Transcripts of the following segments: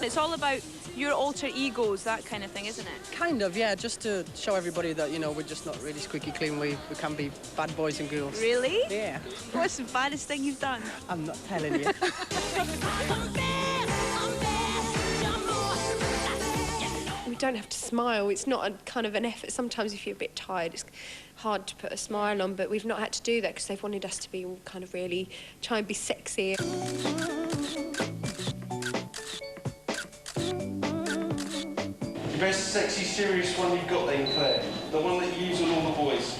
It's all about your alter egos, that kind of thing, isn't it? Kind of, yeah, just to show everybody that, you know, we're just not really squeaky clean. We can be bad boys and girls. Really? Yeah. What's the baddest thing you've done? I'm not telling you. We don't have to smile. It's not a kind of an effort. Sometimes if you're a bit tired, it's hard to put a smile on, but we've not had to do that because they've wanted us to be all kind of really try and be sexy. The most sexy, serious one you've got then, Claire? The one that you use on all the boys?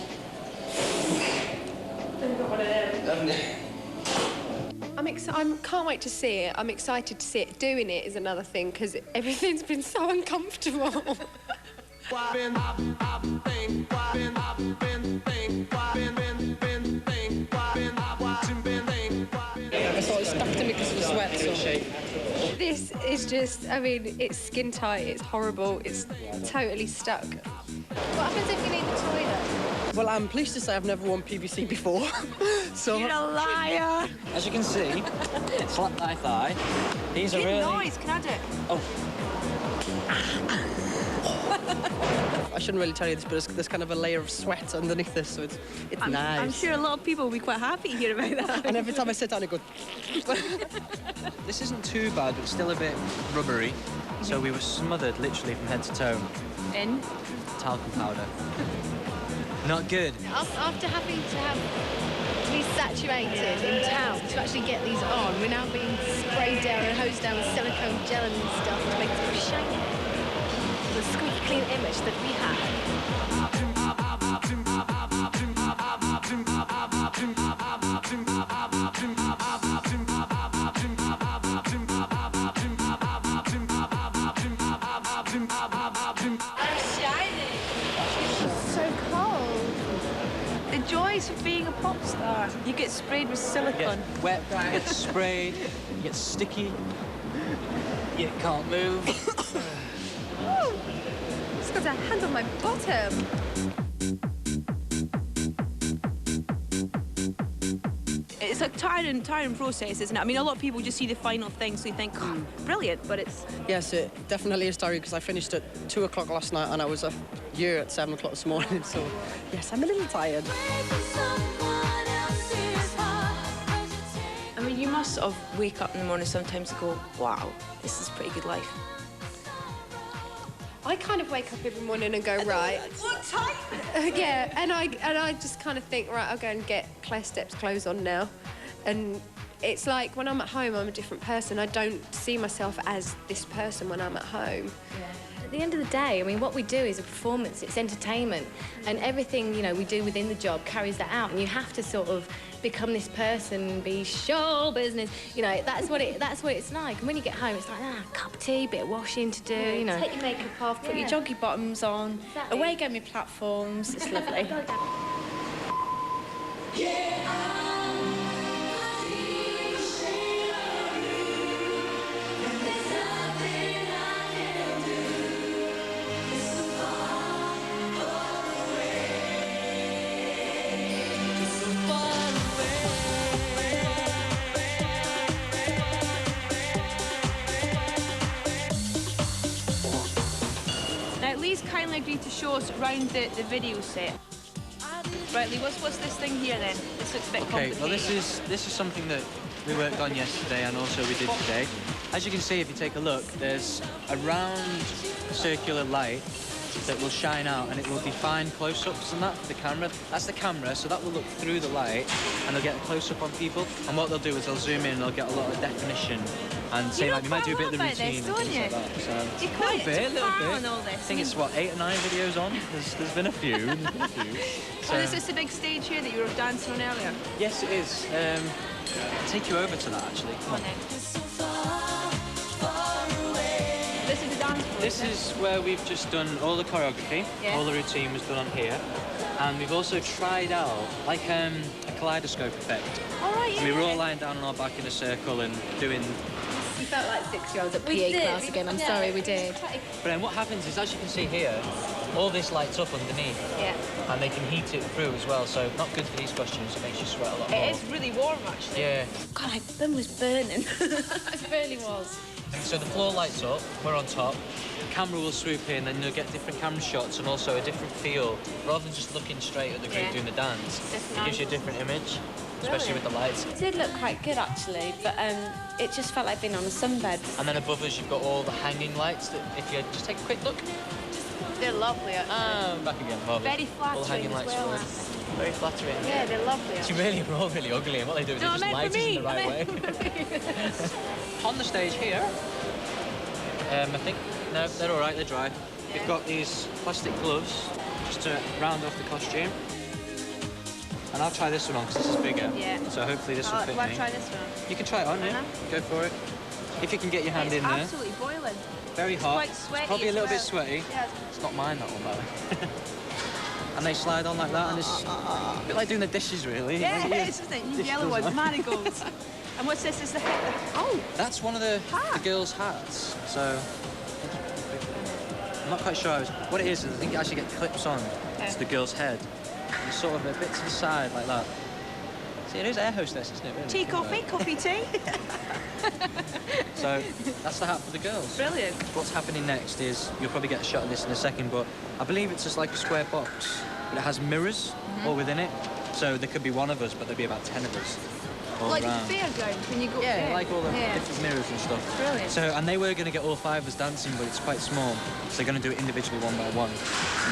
I've got one of them. I can't wait to see it. I'm excited to see it. Doing it is another thing because everything's been so uncomfortable. I thought it stuck to me because of the sweat, so... This is just, I mean, it's skin tight, it's horrible, it's totally stuck. What happens if you need the toilet? Well, I'm pleased to say I've never worn PVC before, so... You're a liar! As you can see, flat thigh thigh. These are Good really... noise, can I do it? Oh. I shouldn't really tell you this, but there's kind of a layer of sweat underneath this, so it's nice. I'm sure a lot of people will be quite happy to hear about that. And every time I sit down, it goes... This isn't too bad, but still a bit rubbery. So we were smothered literally from head to toe. In? Talcum powder. Not good. After having to be saturated in talc to actually get these on, we're now being sprayed down and hosed down with silicone gel and stuff to make it look shiny. The squeaky clean image that we have. So cold. The joys of being a pop star. You get sprayed with You get silicone. wet, you get sprayed, you get sticky, you can't move. Ooh, just got a hand on my bottom. It's a tiring process, isn't it? I mean, a lot of people just see the final thing, so they think, oh, brilliant, but it's... Yes, it definitely is tiring because I finished at 2 o'clock last night and I was here at 7 o'clock this morning, so yes, I'm a little tired. I mean, you must sort of wake up in the morning sometimes and go, wow, this is a pretty good life. I kind of wake up every morning and go, right. What time? Yeah, and I just kind of think, right, I'll go and get Claire Steps clothes on now. And it's like when I'm at home, I'm a different person. I don't see myself as this person when I'm at home. At the end of the day, I mean, what we do is a performance, it's entertainment, and everything, you know, we do within the job carries that out, and you have to sort of become this person, be show business, you know, that's what it's like. And when you get home, it's like, cup of tea, bit of washing to do, you know. Take your makeup off, put your joggy bottoms on, Exactly. away go my platforms, it's lovely. Now, Lee's kindly agreed to show us around the video set. Right, Lee, what's this thing here then? This looks a bit complicated. Well, this is something that we worked on yesterday and also we did today. As you can see, if you take a look, there's a round circular light that will shine out and it will define close-ups and that for the camera. That's the camera, so that will look through the light and they'll get a close-up on people. And what they'll do is they'll zoom in and they'll get a lot of definition and say, like, you might do a bit of the routine and things like that. So, You're quite a little bit. on all this. I think it's, what, 8 or 9 videos on? There's been a few. So is this a big stage here that you were dancing on earlier? Yes, it is. I'll take you over to that, actually. Come on. This is the dance floor. This is where we've just done all the choreography. Yeah. All the routine was done on here. And we've also tried out, like, a kaleidoscope effect. All right, yeah. We were all lying down on our back in a circle and doing... We felt like 6-year-olds at We PE did, class again, I'm sorry, we did. But then what happens is, as you can see here, all this lights up underneath. Yeah. And they can heat it through as well, so not good for these costumes, it makes you sweat a lot more. It is really warm, actually. Yeah. God, my bum was burning. It really was. So the floor lights up, we're on top. Camera will swoop in, and you'll get different camera shots and also a different feel. Rather than just looking straight at the group doing the dance, it gives you a different image, especially with the lights. It did look quite good actually, but it just felt like being on a sunbed. And then above us, you've got all the hanging lights that if you just take a quick look. They're lovely, actually. Back again, Bobby. Very All the hanging flattering as lights. well. Very flattering. Yeah, they're lovely. It's really, we're all really ugly, and what they do is No, they just light us in the right way. On the stage here, I think, no, they're all right, they're dry. We've got these plastic gloves just to round off the costume. And I'll try this one on because this is bigger. Yeah. So hopefully this will fit Well, me. try this one. You can try it on, yeah. Go for it. If you can get your hand in there. It's absolutely boiling. Very hot. Quite sweaty It's probably a as little bit well. sweaty. Yeah. It's not mine, that one, though. And they slide on like that, and it's a bit like doing the dishes, really. Yeah, Like, it is, isn't it? You yellow ones, marigolds. And what's this? Is the oh, That's one of the girls' hats. So I'm not quite sure what it is. I think it actually gets clips on to the girl's head. And it's sort of a bit to the side like that. See, it is air hostess, isn't it? Really? tea, coffee tea. So that's the hat for the girls. Brilliant. What's happening next is you'll probably get a shot of this in a second, but I believe it's just like a square box, but it has mirrors all within it. So there could be one of us, but there'd be about 10 of us. All Like around. a fairground when you go Yeah, there. like all the Yeah. different mirrors and stuff. Brilliant. So, and they were going to get all 5 of us dancing, but it's quite small. So they're going to do it individually one by one.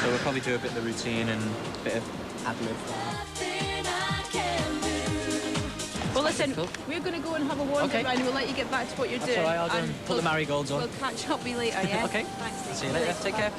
So we'll probably do a bit of the routine and a bit of ad-lib. Well, listen, Cool. we're going to go and have a wander Okay. around and we'll let you get back to what you're That's doing. all right, I'll go and put the we'll- marigolds on. We'll catch up with you later, yeah? Okay. Thanks, Nick. See you later. Take care.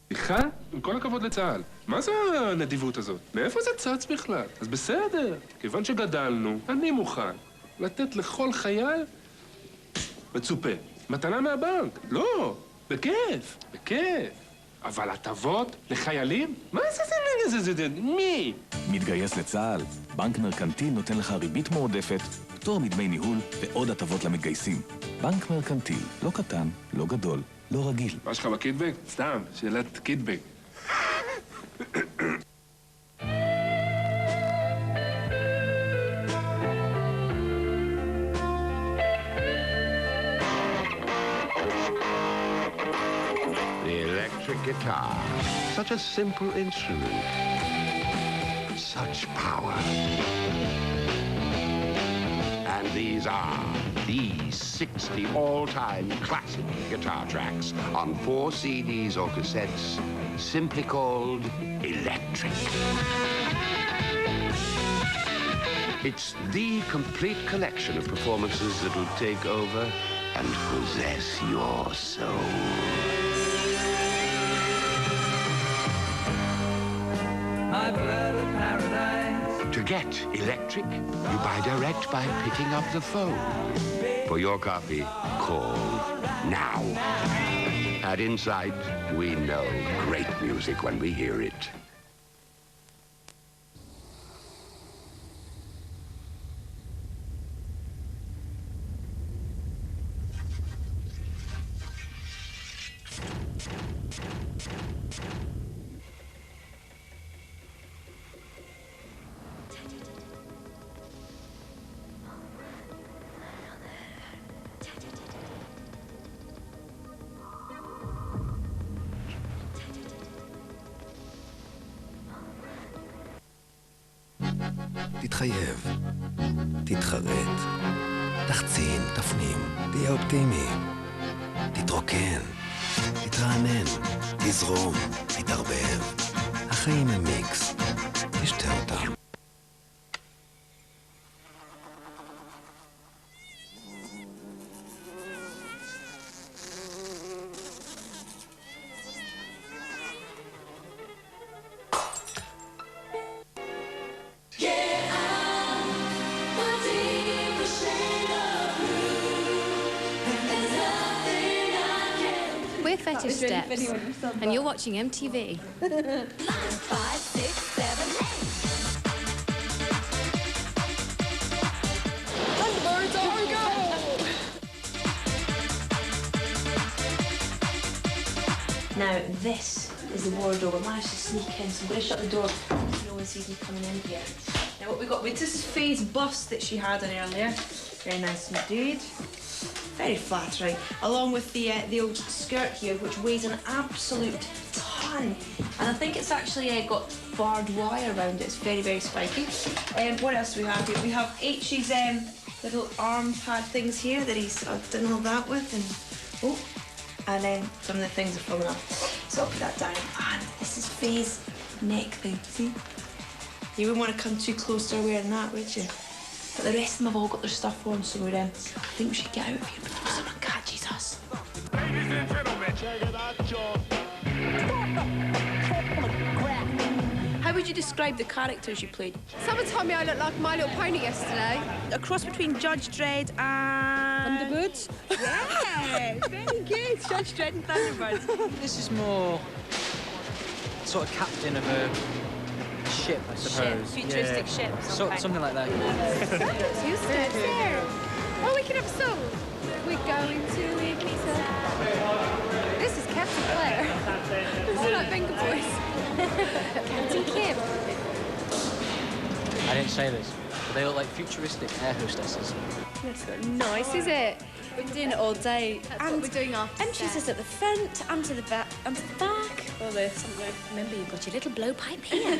סליחה? עם כל הכבוד לצה"ל. מה זה הנדיבות הזאת? מאיפה זה צץ בכלל? אז בסדר, כיוון שגדלנו, אני מוכן לתת לכל חייל מצופה. מתנה מהבנק. לא, בכיף, בכיף. אבל הטבות לחיילים? מה זה, מי? מתגייס לצה"ל, בנק מרקנטיל נותן לך ריבית מועדפת, פטור מדמי ניהול ועוד הטבות למתגייסים. בנק מרקנטיל, לא קטן, לא גדול, לא רגיל. מה שלך בקיטבק? סתם, שאלת קיטבק. The electric guitar. Such a simple instrument. Such power. And these are the 60 all-time classic guitar tracks on 4 CDs or cassettes, simply called Electric. It's the complete collection of performances that will take over and possess your soul. My bird of paradise. To get Electric, you buy direct by picking up the phone. For your copy, call now. At Insight, we know great music when we hear it. תתחייב, תתחרט, תחצין, תפנים, תהיה אופטימי, תתרוקן, תתרענן, תזרום, תתערבב. החיים הם מיקס, תשתה אותם. We're Fetish Steps, and you're watching MTV. 5, 6, 7, 8. Now, this is the wardrobe. I managed to sneak in, so I'm going to shut the door so no one sees me coming in here. Now, what we got, this is Faye's bust that she had on earlier. Very nice indeed. Very flattering. Along with the old skirt here, which weighs an absolute ton. And I think it's actually got barbed wire around it. It's very, very spiky. What else do we have here? We have H's little arm pad things here that he's done all that with. And then some of the things are falling off. So I'll put that down. And this is Faye's neck thing. See? You wouldn't want to come too close to her wearing that, would you? But the rest of them have all got their stuff on, so I think we should get out of here before someone catches us. Ladies and gentlemen, check it out, John. How would you describe the characters you played? Someone told me I looked like My Little Pony yesterday. A cross between Judge Dredd and... Thunderbirds? Yeah, very good. Judge Dredd and Thunderbirds. This is more sort of captain of a ship, I suppose. Futuristic ship. Something like that. You stood there. Oh, we can have a song. We're going to Ibiza. This is Captain Claire. More like Venga Boys. Captain Kim. I didn't say this, but they look like futuristic air hostesses. That's not nice, is it? We've been doing it all day. That's what we're doing after Entrances at the front and to the back and to the back. All this, haven't we? Remember, you've got your little blowpipe here.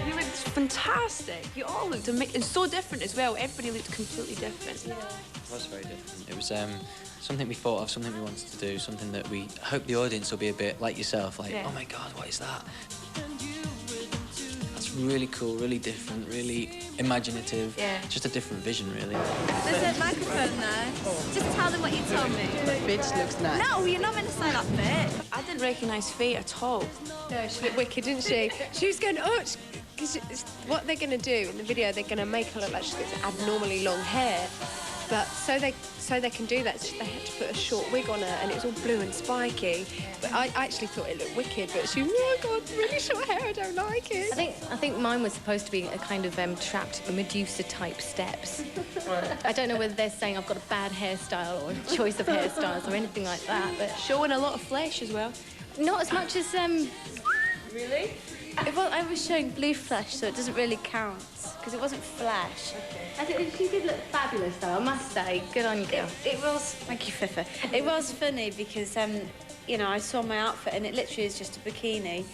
You looked fantastic. You all looked amazing. And so different as well. Everybody looked completely different. It was very different. It was something we thought of, something we wanted to do, something that we hope the audience will be a bit like yourself, like, oh my God, what is that? That's really cool, really different, really imaginative. Yeah. Just a different vision, really. There's a microphone there. Just tell them what you told me. That bitch looks nice. No, you're not meant to say that bit. I didn't recognise Faye at all. No, she looked wicked, didn't she? She was going, because what they're going to do in the video, they're going to make her look like she's got abnormally long hair. But so they can do that, they had to put a short wig on her, and it was all blue and spiky. But I actually thought it looked wicked, but she was, oh my God, really short hair, I don't like it. I think mine was supposed to be a kind of trapped Medusa-type steps. I don't know whether they're saying I've got a bad hairstyle or a choice of hairstyles or anything like that, but... Showing a lot of flesh as well. Not as much as, Really? Well, I was showing blue flesh, so it doesn't really count, because it wasn't flesh. She did look fabulous, though, I must say. Good on you, girl. It was, thank you, Fifa. It was funny because, you know, I saw my outfit and it literally is just a bikini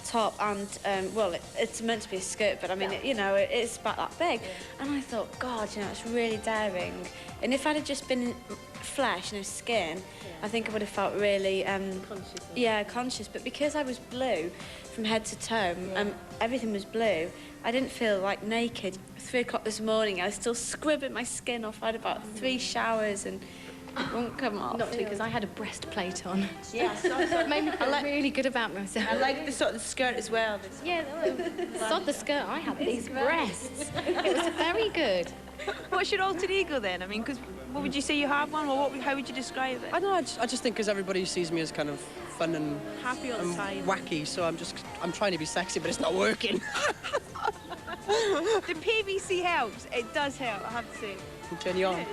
top and, well, it's meant to be a skirt, but I mean, you know, it's about that big. And I thought, God, you know, it's really daring. And if I'd have just been flesh, no skin, I think I would have felt really, conscious. Yeah, conscious. But because I was blue from head to toe, everything was blue, I didn't feel like naked. 3 o'clock this morning, I was still scribbing my skin off. I had about 3 showers and it won't come off. Not because I had a breastplate on. Yeah, so It made me feel really good about myself. I like the sort of skirt as well. Yeah, sod the skirt. I had these breasts. It was very good. What's your alter ego then? I mean, because what would you say you have one, or how would you describe it? I don't know, I just think because everybody sees me as kind of fun and Happy all the time. wacky, so I'm trying to be sexy, but it's not working. The PVC helps. It does help, I have to say. Turn you on.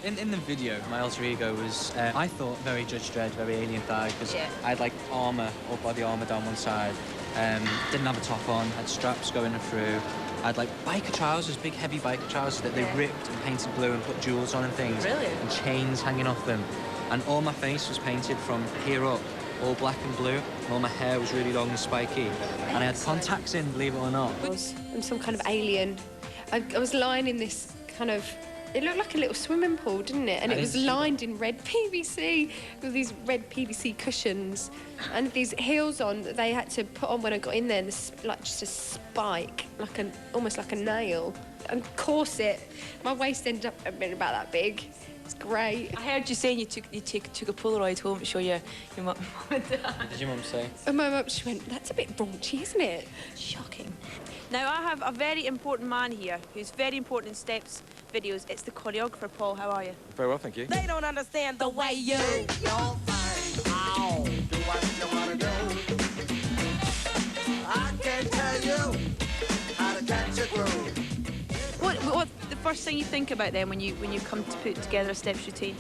In the video, my alter ego was, I thought, very Judge Dredd, very Alien Thigh, because I had like armour, all body armour down one side, didn't have a top on, had straps going through, I had like biker trousers, big heavy biker trousers that they ripped and painted blue and put jewels on and things. Brilliant. And chains hanging off them. And all my face was painted from here up, all black and blue, and all my hair was really long and spiky. And I had contacts in, believe it or not. I'm some kind of alien. I was lying in this kind of... It looked like a little swimming pool, didn't it? And it was lined in red PVC with these red PVC cushions and these heels on that they had to put on when I got in there, and like just a spike, like almost like a nail. And corset. My waist ended up being about that big. It's great. I heard you saying you took a Polaroid home to show your mum and dad. What did your mum say? And my mum, she went, that's a bit raunchy, isn't it? Shocking. Now, I have a very important man here who's very important in Steps videos. It's the choreographer, Paul. How are you? Very well, thank you. They don't understand the way you don't think. Oh, do what you want to do. I can't tell you how to catch a groove. What the first thing you think about then when you come to put together a steps routine?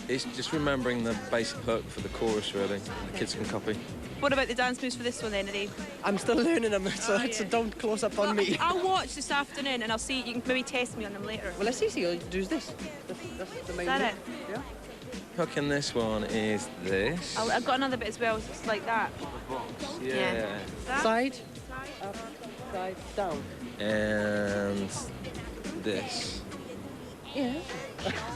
It's just remembering the basic hook for the chorus, really. The kids can copy. What about the dance moves for this one then, Eddie? I'm still learning them, so don't close up on me. I'll watch this afternoon and I'll see. You can maybe test me on them later. Well, let's see. I'll do this. That's the main Is that hook. it? Yeah. Hook in this one is this. I've got another bit as well. It's like that. Yeah. That? Side, up, side, down. And this. Yeah.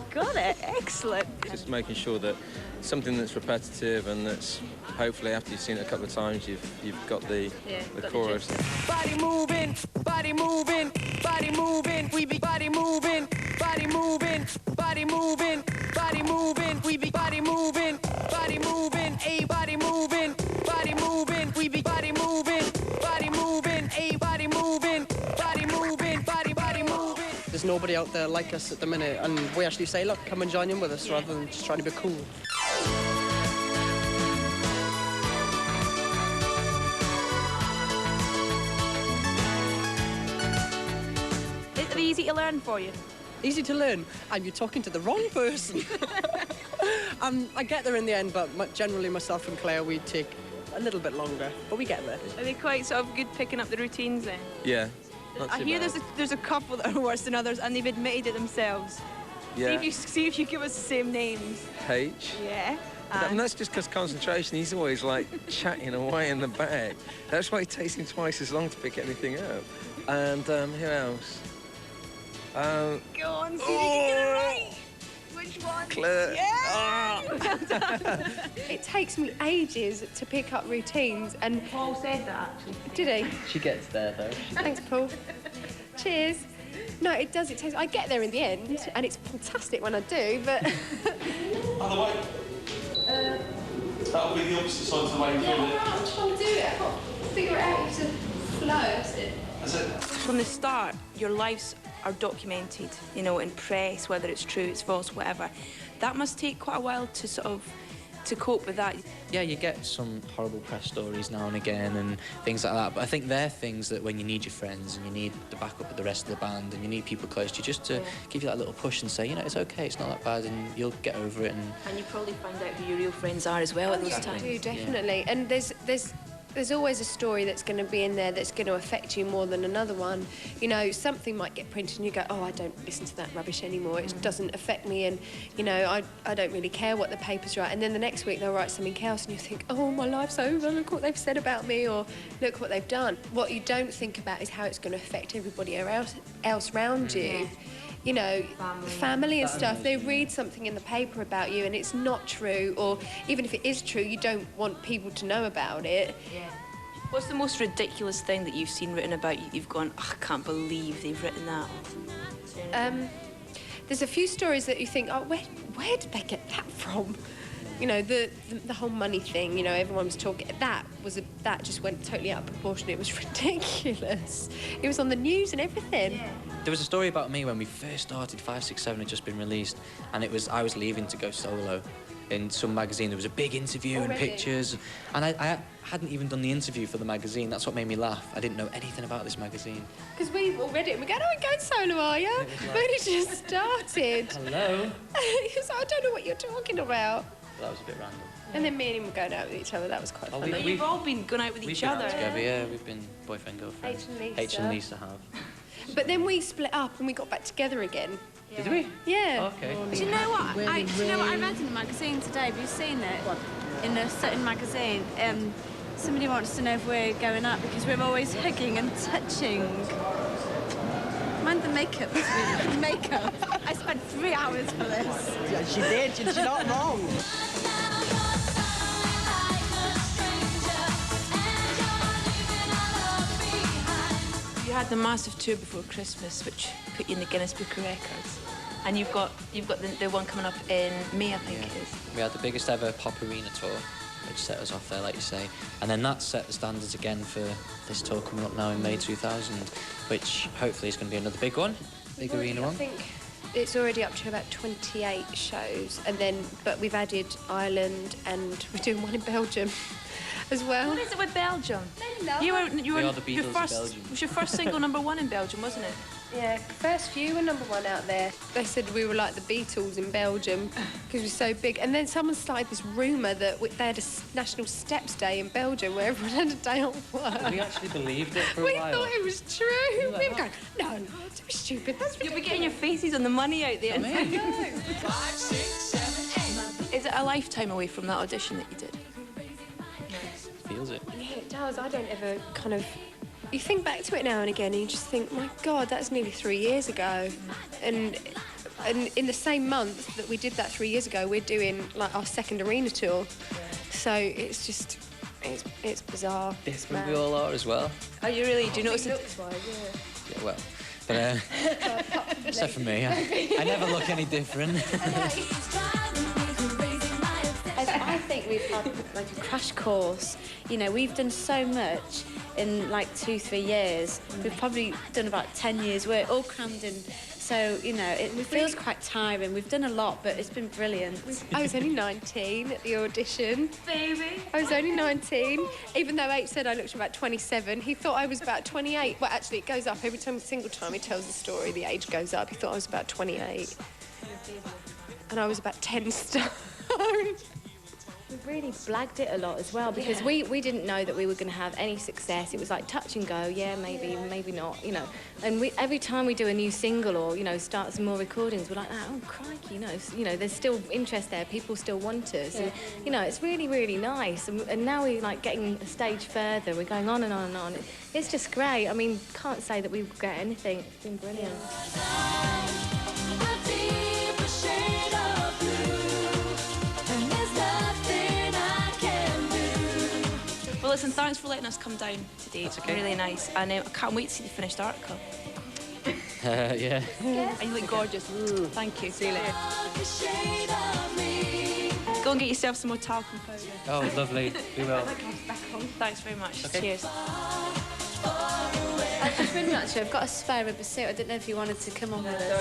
Got it. Excellent. Just making sure that something that's repetitive and that's hopefully after you've seen it a couple of times you've got the chorus. Body moving, body moving, body moving. We be body moving, body moving, body moving, body moving. We be body moving, body moving, a body moving, body moving. We be body moving, body moving, a body moving, body moving, body moving. There's nobody out there like us at the minute, and we actually say, look, come and join in with us rather than just trying to be cool. Is it easy to learn for you? Easy to learn, and you're talking to the wrong person. I get there in the end, but generally myself and Claire, we take a little bit longer, but we get there. Are they quite sort of good picking up the routines then? Yeah. Not I too hear bad. there's a couple that are worse than others, and they've admitted it themselves. Yeah. See if you give us the same names. H. Yeah. And that's just because concentration. He's always like chatting away in the back. That's why it takes him twice as long to pick anything up. And who else? Go on, see if you can get it right. Which one? Claire. Yeah. Well done. It takes me ages to pick up routines, and Paul said that actually. did he? She gets there though. Thanks, Paul. Cheers. No, it does. It takes. I get there in the end, and it's fantastic when I do. But Other way. That'll be the opposite side to the way you feel it. I'm trying to do it. I've got to figure it out to flow. That's it. From the start, your lives are documented, you know, in press, whether it's true, it's false, whatever. That must take quite a while to sort of to cope with that. Yeah, you get some horrible press stories now and again and things like that, but I think they're things that when you need your friends and you need the backup of the rest of the band and you need people close to you just to give you that little push and say, you know, it's okay, it's not that bad and you'll get over it. And you probably find out who your real friends are as well at those times. I do, definitely. Yeah. And there's always a story that's going to be in there that's going to affect you more than another one. You know, something might get printed and you go, oh, I don't listen to that rubbish anymore. It doesn't affect me, and, you know, I don't really care what the papers write. And then the next week they'll write something else and you think, oh, my life's over, look what they've said about me, or look what they've done. What you don't think about is how it's going to affect everybody else around you. You know, family and stuff, they read something in the paper about you and it's not true, or even if it is true, you don't want people to know about it. Yeah. What's the most ridiculous thing that you've seen written about you? You've gone, oh, I can't believe they've written that. There's a few stories that you think, oh, where did they get that from? You know, the whole money thing, you know, everyone was talking, that just went totally out of proportion. It was ridiculous. It was on the news and everything. Yeah. there was a story about me when we first started, 5, 6, 7 had just been released, and I was leaving to go solo in some magazine. There was a big interview and pictures, and I hadn't even done the interview for the magazine. That's what made me laugh. I didn't know anything about this magazine. Because we all read it and we go, oh, we're going solo, are you? But it just started. Hello? He was like, I don't know what you're talking about. That was a bit random. And then me and him were going out with each other. That was quite funny. You've all been going out with each other. We've been out together, yeah. We've been boyfriend, girlfriend. H and Lisa have. But then we split up and we got back together again. Yeah. Did we? Yeah. Okay. Do you know what? Do you know what I read in the magazine today? Have you seen it? What? In a certain magazine. Somebody wants to know if we're going out because we're always hugging and touching. Mind the makeup. Makeup. I spent 3 hours for this. Yeah, she did. She's not wrong. You had the massive tour before Christmas, which put you in the Guinness Book of Records, and you've got the one coming up in May, I think it is. We had the biggest ever pop arena tour, which set us off there, like you say, and then that set the standards again for this tour coming up now in May 2000, which hopefully is going to be another big one, big arena one. I think it's already up to about 28 shows, but we've added Ireland and we're doing one in Belgium. as well. What is it with Belgium? They love You were They are the your Beatles of first Belgium. was your first single #1 in Belgium, wasn't it? Yeah, first few were #1 out there. They said we were like the Beatles in Belgium because we're so big. And then someone started this rumour that they had a National Steps Day in Belgium where everyone had a day off work. We actually believed it for a We while. thought it was true. We were going, no, don't be stupid. That's You'll be getting your faces on the money out there. Is it a lifetime away from that audition that you did? Feels it. Yeah, it does. I don't ever kind of... You think back to it now and again and you just think, my God, that's nearly 3 years ago. And in the same month that we did that 3 years ago, we're doing like our second arena tour. So it's just, it's bizarre. Desperate we all are as well. Are you really? Do you notice it? Looks-wise, yeah. Yeah, well, but except for me, I never look any different. I think we've had like a crash course. You know, we've done so much in like 2-3 years. We've probably done about 10 years' work, all crammed in. So, you know, it feels quite tiring. We've done a lot, but it's been brilliant. I was only 19 at the audition. Baby. I was only 19. Even though H said I looked about 27, he thought I was about 28. Well, actually, it goes up every single time he tells the story. The age goes up. He thought I was about 28. And I was about 10 stone. We've really blagged it a lot as well because we didn't know that we were going to have any success. It was like touch and go, yeah, maybe not, you know. And every time we do a new single or, you know, start some more recordings, we're like, oh, crikey, you know, there's still interest there. People still want us. And, you know, it's really, really nice. And now we're, like, getting a stage further. We're going on and on and on. It's just great. I mean, can't say that we regret anything. It's been brilliant. Well, listen, thanks for letting us come down today. It's really nice. And I can't wait to see the finished article. Yeah. And you look gorgeous. Thank you. See you later. Go and get yourself some more talcum powder. Oh, lovely. We will. Thanks very much. Okay. Cheers. I've got a spare rubber suit. I don't know if you wanted to come on with us.